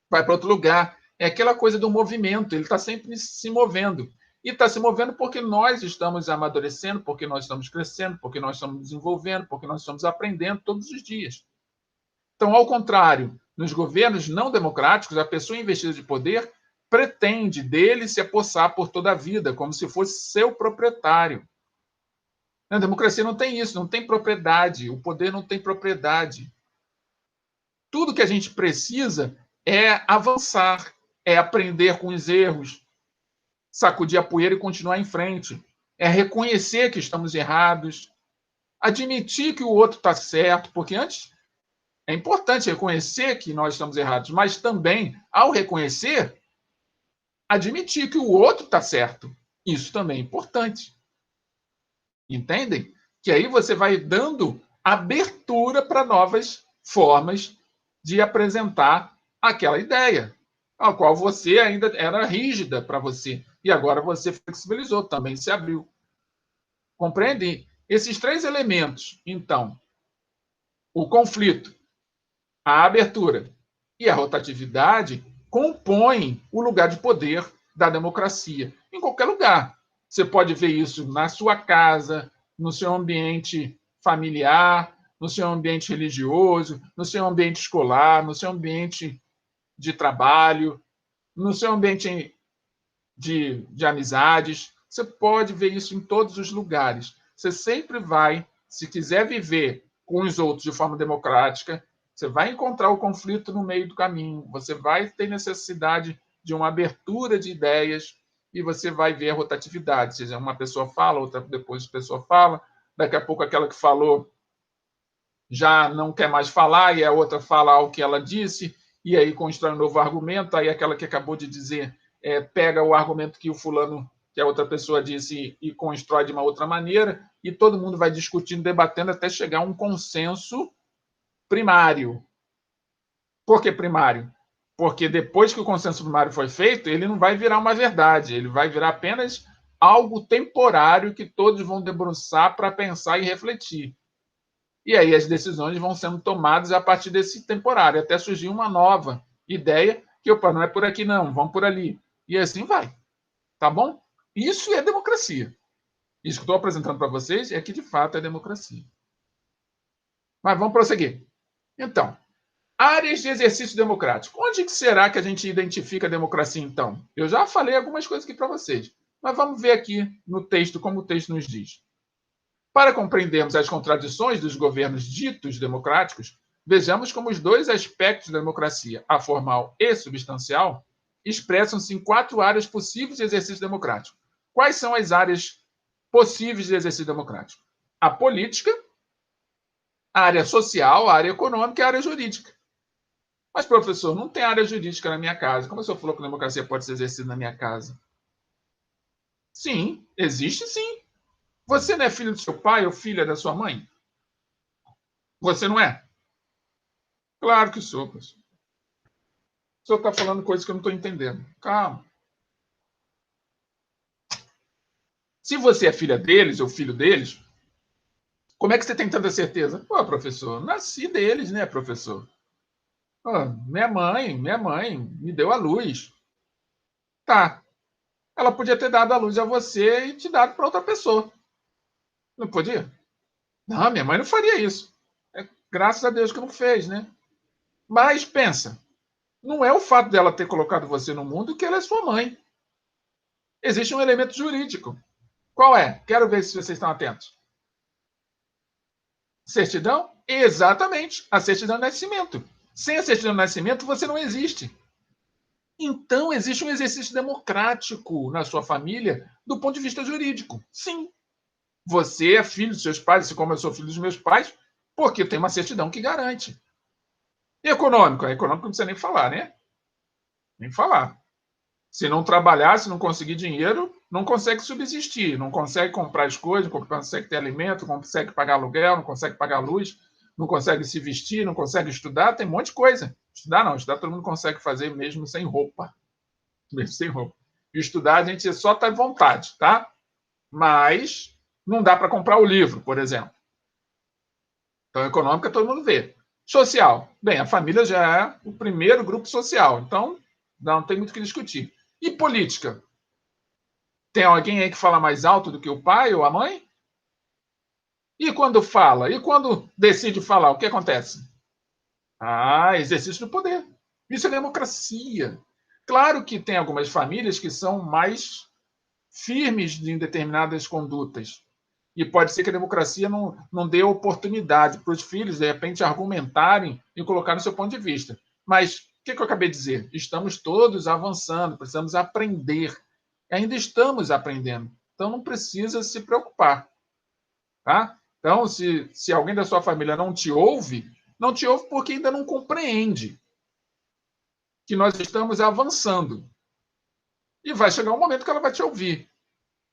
vai para outro lugar. É aquela coisa do movimento, ele está sempre se movendo. E está se movendo porque nós estamos amadurecendo, porque nós estamos crescendo, porque nós estamos desenvolvendo, porque nós estamos aprendendo todos os dias. Então, ao contrário, nos governos não democráticos, a pessoa investida de poder pretende dele se apossar por toda a vida, como se fosse seu proprietário. Na democracia não tem isso, não tem propriedade, o poder não tem propriedade. Tudo que a gente precisa é avançar, é aprender com os erros, sacudir a poeira e continuar em frente. É reconhecer que estamos errados, admitir que o outro está certo, porque antes é importante reconhecer que nós estamos errados, mas também, ao reconhecer, admitir que o outro está certo. Isso também é importante. Entendem? Que aí você vai dando abertura para novas formas de apresentar aquela ideia, a qual você ainda era rígida para você. E agora você flexibilizou, também se abriu. Compreende? Esses três elementos, então, o conflito, a abertura e a rotatividade, compõem o lugar de poder da democracia. Em qualquer lugar. Você pode ver isso na sua casa, no seu ambiente familiar, no seu ambiente religioso, no seu ambiente escolar, no seu ambiente de trabalho, no seu ambiente de amizades. Você pode ver isso em todos os lugares. Você sempre vai, se quiser viver com os outros de forma democrática, você vai encontrar o conflito no meio do caminho. Você vai ter necessidade de uma abertura de ideias e você vai ver a rotatividade. Ou seja, uma pessoa fala, outra depois a pessoa fala, daqui a pouco aquela que falou já não quer mais falar e a outra fala algo que ela disse e aí constrói um novo argumento, aí aquela que acabou de dizer pega o argumento que o fulano, que a outra pessoa disse e constrói de uma outra maneira, e todo mundo vai discutindo, debatendo até chegar a um consenso primário. Por que primário? Porque depois que o consenso primário foi feito, ele não vai virar uma verdade, ele vai virar apenas algo temporário que todos vão debruçar para pensar e refletir. E aí as decisões vão sendo tomadas a partir desse temporário, até surgir uma nova ideia que, opa, não é por aqui não, vamos por ali. E assim vai. Tá bom? Isso é democracia. Isso que estou apresentando para vocês é que, de fato, é democracia. Mas vamos prosseguir. Então, áreas de exercício democrático. Onde será que a gente identifica a democracia, então? Eu já falei algumas coisas aqui para vocês, mas vamos ver aqui no texto como o texto nos diz. Para compreendermos as contradições dos governos ditos democráticos, vejamos como os dois aspectos da democracia, a formal e substancial, expressam-se em 4 áreas possíveis de exercício democrático. Quais são as áreas possíveis de exercício democrático? A política, a área social, a área econômica e a área jurídica. Mas, professor, não tem área jurídica na minha casa. Como o senhor falou que a democracia pode ser exercida na minha casa? Sim, existe sim. Você não é filho do seu pai ou filha da sua mãe? Você não é? Claro que sou, professor. O senhor está falando coisas que eu não estou entendendo. Calma. Se você é filha deles ou filho deles, como é que você tem tanta certeza? Pô, professor, nasci deles, né, professor? Pô, minha mãe me deu a luz. Tá. Ela podia ter dado a luz a você e te dado para outra pessoa. Não podia? Não, minha mãe não faria isso. Graças a Deus que não fez, né? Mas pensa, não é o fato dela ter colocado você no mundo que ela é sua mãe. Existe um elemento jurídico. Qual é? Quero ver se vocês estão atentos. Certidão? Exatamente. A certidão de nascimento. Sem a certidão de nascimento, você não existe. Então, existe um exercício democrático na sua família do ponto de vista jurídico. Sim. Você é filho dos seus pais, assim como eu sou filho dos meus pais, porque tem uma certidão que garante. E econômico? Econômico não precisa nem falar, né? Nem falar. Se não trabalhar, se não conseguir dinheiro, não consegue subsistir, não consegue comprar as coisas, não consegue ter alimento, não consegue pagar aluguel, não consegue pagar luz, não consegue se vestir, não consegue estudar, tem um monte de coisa. Estudar não, estudar todo mundo consegue fazer mesmo sem roupa. Mesmo sem roupa. E estudar a gente só está à vontade, tá? Mas não dá para comprar o livro, por exemplo. Então, econômica todo mundo vê. Social. Bem, a família já é o primeiro grupo social, então não tem muito o que discutir. E política? Tem alguém aí que fala mais alto do que o pai ou a mãe? E quando fala? E quando decide falar, o que acontece? Ah, exercício do poder. Isso é democracia. Claro que tem algumas famílias que são mais firmes em determinadas condutas. E pode ser que a democracia não dê oportunidade para os filhos, de repente, argumentarem e colocar no seu ponto de vista. Mas o que eu acabei de dizer? Estamos todos avançando, precisamos aprender. Ainda estamos aprendendo. Então, não precisa se preocupar. Tá? Então, se alguém da sua família não te ouve porque ainda não compreende que nós estamos avançando. E vai chegar um momento que ela vai te ouvir.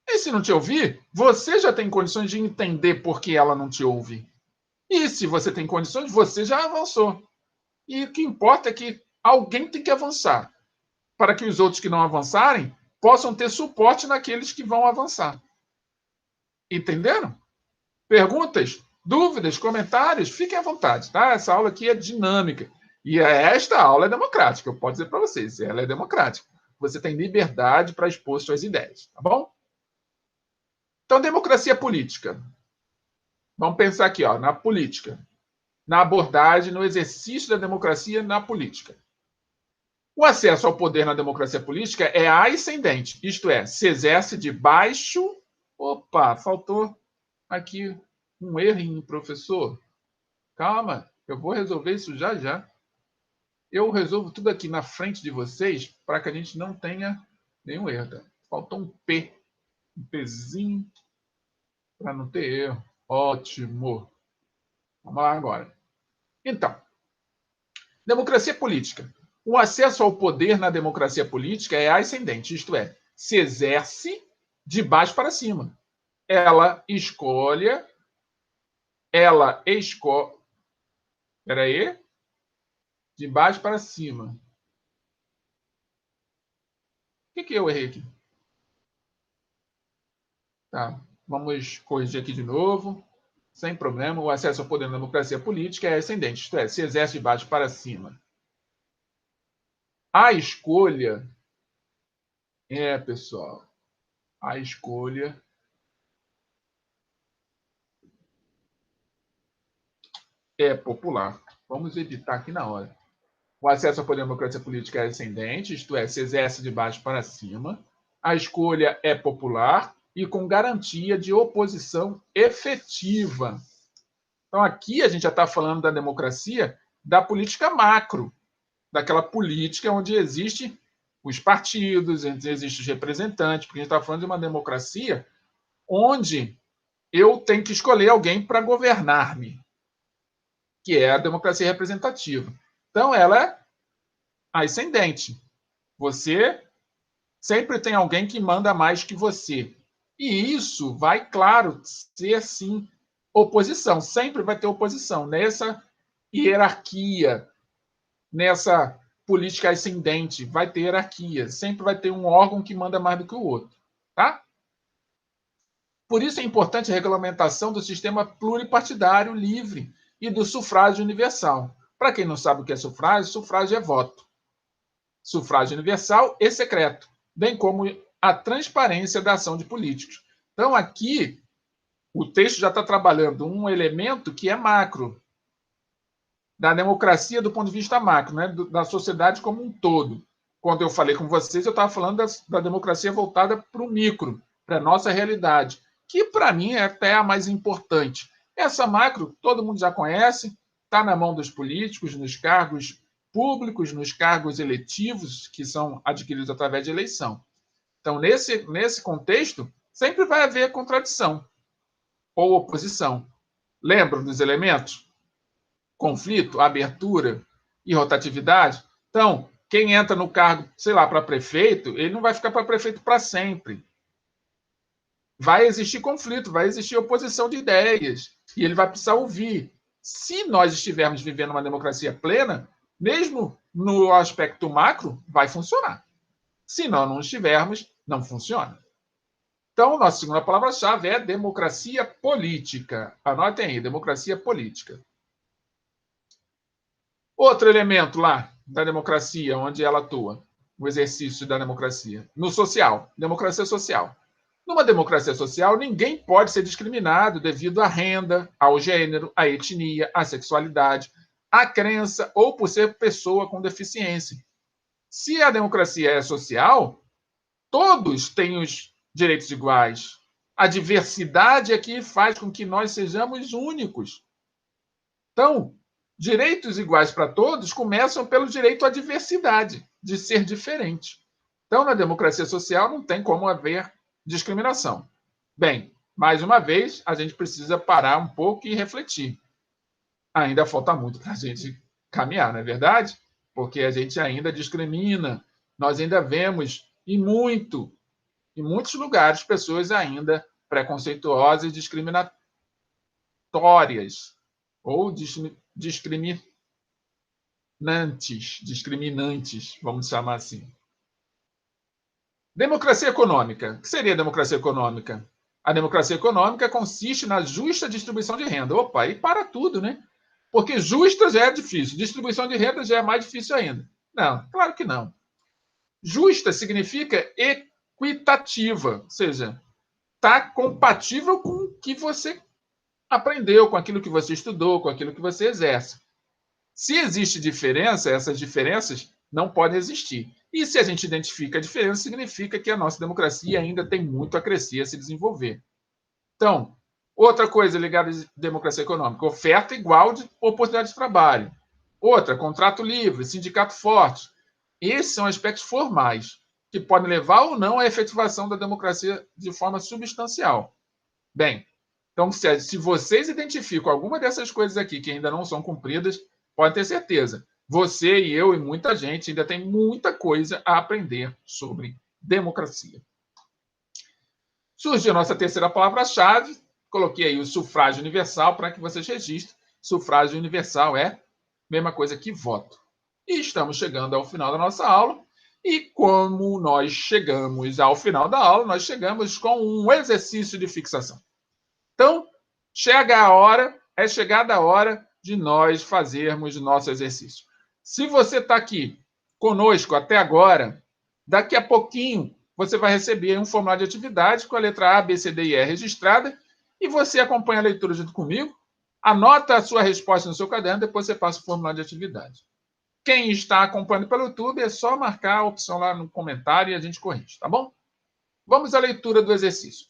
E se não te ouvir, você já tem condições de entender por que ela não te ouve. E se você tem condições, você já avançou. E o que importa é que alguém tem que avançar, para que os outros que não avançarem possam ter suporte naqueles que vão avançar. Entenderam? Perguntas, dúvidas, comentários, fiquem à vontade, tá? Essa aula aqui é dinâmica. E esta aula é democrática, eu posso dizer para vocês, ela é democrática. Você tem liberdade para expor suas ideias, tá bom? Então, democracia política. Vamos pensar aqui, ó, na política, na abordagem, no exercício da democracia na política. O acesso ao poder na democracia política é ascendente, isto é, se exerce de baixo. Opa, faltou aqui um erro, professor. Calma, eu vou resolver isso já já. Eu resolvo tudo aqui na frente de vocês para que a gente não tenha nenhum erro. Tá? Faltou um P, um Pzinho, para não ter erro. Ótimo. Vamos lá agora. Então, democracia política. O acesso ao poder na democracia política é ascendente, isto é, se exerce de baixo para cima. Ela escolhe. Espera aí. De baixo para cima. O que eu errei aqui? Tá. Vamos corrigir aqui de novo. Sem problema. O acesso ao poder na democracia política é ascendente, isto é, se exerce de baixo para cima. A escolha. Pessoal. A escolha é popular. Vamos editar aqui na hora. O acesso ao poder da democracia política é ascendente, isto é, se exerce de baixo para cima. A escolha é popular e com garantia de oposição efetiva. Então, aqui a gente já está falando da democracia da política macro, daquela política onde existem os partidos, onde existem os representantes, porque a gente está falando de uma democracia onde eu tenho que escolher alguém para governar-me, que é a democracia representativa. Então, ela é ascendente. Você sempre tem alguém que manda mais que você. E isso vai, claro, ser, sim, oposição. Sempre vai ter oposição. Nessa hierarquia, nessa política ascendente, vai ter hierarquia. Sempre vai ter um órgão que manda mais do que o outro. Tá? Por isso é importante a regulamentação do sistema pluripartidário livre e do sufrágio universal. Para quem não sabe o que é sufrágio é voto. Sufrágio universal e secreto, bem como a transparência da ação de políticos. Então, aqui, o texto já está trabalhando um elemento que é macro, da democracia do ponto de vista macro, né? Da sociedade como um todo. Quando eu falei com vocês, eu estava falando da democracia voltada para o micro, para a nossa realidade, que para mim é até a mais importante. Essa macro, todo mundo já conhece, está na mão dos políticos, nos cargos públicos, nos cargos eletivos, que são adquiridos através de eleição. Então, nesse contexto, sempre vai haver contradição ou oposição. Lembram dos elementos? Conflito, abertura e rotatividade. Então, quem entra no cargo, sei lá, para prefeito, ele não vai ficar para prefeito para sempre. Vai existir conflito, vai existir oposição de ideias, e ele vai precisar ouvir. Se nós estivermos vivendo uma democracia plena, mesmo no aspecto macro, vai funcionar. Se nós não estivermos, não funciona. Então, nossa segunda palavra-chave é democracia política. Anotem aí, democracia política. Outro elemento lá da democracia, onde ela atua, o exercício da democracia. No social, democracia social. Numa democracia social, ninguém pode ser discriminado devido à renda, ao gênero, à etnia, à sexualidade, à crença ou por ser pessoa com deficiência. Se a democracia é social, todos têm os direitos iguais. A diversidade é que faz com que nós sejamos únicos. Então, direitos iguais para todos começam pelo direito à diversidade, de ser diferente. Então, na democracia social, não tem como haver discriminação. Bem, mais uma vez, a gente precisa parar um pouco e refletir. Ainda falta muito para a gente caminhar, não é verdade? Porque a gente ainda discrimina. Nós ainda vemos, em muitos lugares, pessoas ainda preconceituosas e discriminatórias. ou discriminantes, vamos chamar assim. Democracia econômica. O que seria democracia econômica? A democracia econômica consiste na justa distribuição de renda. Opa, e para tudo, né? Porque justa já é difícil, distribuição de renda já é mais difícil ainda. Não, claro que não. Justa significa equitativa, ou seja, está compatível com o que você aprendeu, com aquilo que você estudou, com aquilo que você exerce. Se existe diferença, essas diferenças não podem existir. E se a gente identifica a diferença, significa que a nossa democracia ainda tem muito a crescer, a se desenvolver. Então, outra coisa ligada à democracia econômica, oferta igual de oportunidade de trabalho. Outra, contrato livre, sindicato forte. Esses são aspectos formais, que podem levar ou não à efetivação da democracia de forma substancial. Bem, então, se vocês identificam alguma dessas coisas aqui que ainda não são cumpridas, pode ter certeza. Você e eu e muita gente ainda tem muita coisa a aprender sobre democracia. Surgiu a nossa terceira palavra-chave. Coloquei aí o sufrágio universal para que vocês registrem. Sufrágio universal é a mesma coisa que voto. E estamos chegando ao final da nossa aula. E como nós chegamos ao final da aula, nós chegamos com um exercício de fixação. Então, é chegada a hora de nós fazermos nosso exercício. Se você está aqui conosco até agora, daqui a pouquinho você vai receber um formulário de atividade com a letra A, B, C, D e E registrada e você acompanha a leitura junto comigo, anota a sua resposta no seu caderno, depois você passa o formulário de atividade. Quem está acompanhando pelo YouTube é só marcar a opção lá no comentário e a gente corrige, tá bom? Vamos à leitura do exercício.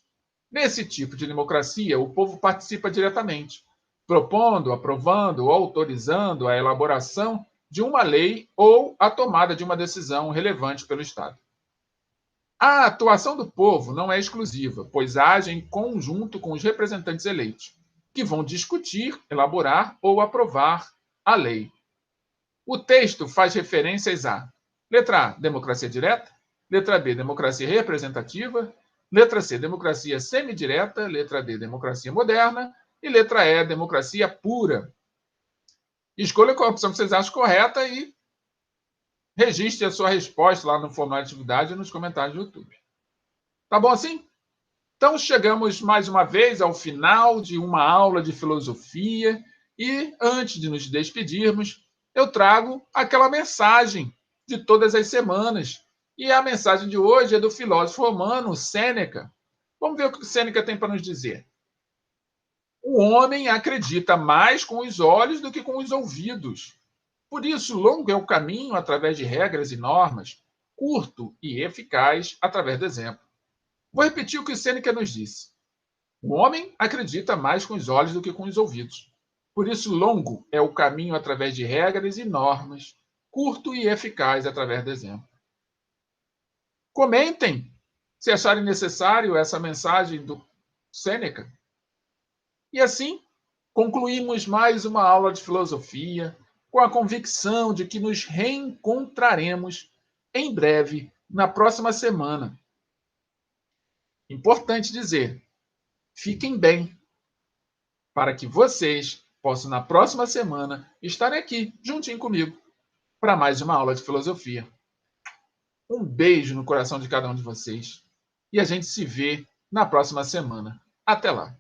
Nesse tipo de democracia, o povo participa diretamente, propondo, aprovando ou autorizando a elaboração de uma lei ou a tomada de uma decisão relevante pelo Estado. A atuação do povo não é exclusiva, pois age em conjunto com os representantes eleitos, que vão discutir, elaborar ou aprovar a lei. O texto faz referências a: letra A, democracia direta; letra B, democracia representativa; letra C, democracia semidireta; letra D, democracia moderna; e letra E, democracia pura. Escolha qual opção que vocês acham correta e registre a sua resposta lá no formulário de atividade e nos comentários do YouTube. Tá bom assim? Então, chegamos mais uma vez ao final de uma aula de filosofia e, antes de nos despedirmos, eu trago aquela mensagem de todas as semanas. E a mensagem de hoje é do filósofo romano Sêneca. Vamos ver o que Sêneca tem para nos dizer. O homem acredita mais com os olhos do que com os ouvidos. Por isso, longo é o caminho através de regras e normas, curto e eficaz através do exemplo. Vou repetir o que Sêneca nos disse. O homem acredita mais com os olhos do que com os ouvidos. Por isso, longo é o caminho através de regras e normas, curto e eficaz através do exemplo. Comentem se acharem necessário essa mensagem do Sêneca. E assim, concluímos mais uma aula de filosofia com a convicção de que nos reencontraremos em breve, na próxima semana. Importante dizer, fiquem bem, para que vocês possam, na próxima semana, estarem aqui, juntinho comigo, para mais uma aula de filosofia. Um beijo no coração de cada um de vocês e a gente se vê na próxima semana. Até lá!